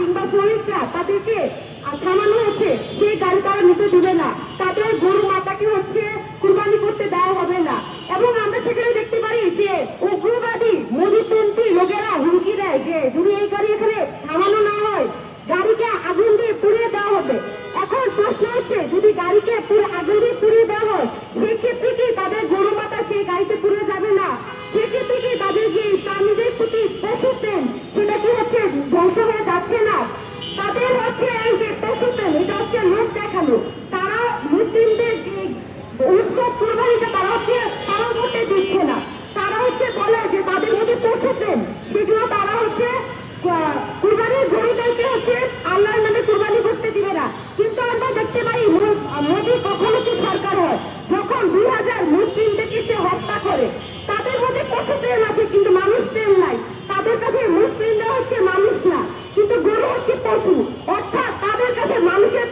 কিংবা শ্রমিকরা তাদেরকে থামানো হচ্ছে, সেই গাড়ি তারা নিতে দিবে না, তাদের গরু মাতাকে হচ্ছে কুরবানি করতে দেওয়া হবে না। এবং আমরা সেখানে দেখতে পারি যে উগ্রবাদী মোদীপন্থী লোকেরা হুমকি দেয় যে যদি এই গাড়ি এখানে থামানো না হয় গাড়িকে আগুন দিয়ে পুড়িয়ে দেওয়া হবে। এখন প্রশ্ন হচ্ছে যদি গাড়িকে পুরো আগুন দিয়ে পুড়িয়ে দেওয়া হয় সেক্ষেত্রে কি তাদের গরু মাতা সেই গাড়িতে পুড়ে যাবে না? সেক্ষেত্রে কি তাদের যে প্রাণীদের প্রতি পশু প্রেম সেটা কি হচ্ছে ধ্বংস হয়ে যাচ্ছে না? তাদের হচ্ছে এই যে পশু প্রেম এটা হচ্ছে লোক দেখানো। তারা মুসলিমদের যে উৎসব কুরবানিটা তারা করতে দিচ্ছে না। তারা হচ্ছে বলে যে তাদের মধ্যে পশু প্রেম, সেজন্য তারা হচ্ছে কুরবানির গরুদেরকে হচ্ছে আল্লাহর নামে কুরবানি করতে দিবে না। কিন্তু আমরা দেখতে পাই মোদী কখন হচ্ছে সরকার হয় যখন 2000 মুসলিমদেরকে সে হত্যা করে। তাদের মধ্যে পশু প্রেম আছে কিন্তু মানুষ প্রেম নাই। তাদের কাছে মুসলিমরা হচ্ছে মানুষ না, কিন্তু গরু হচ্ছে পশু, অর্থাৎ তাদের কাছে মানুষের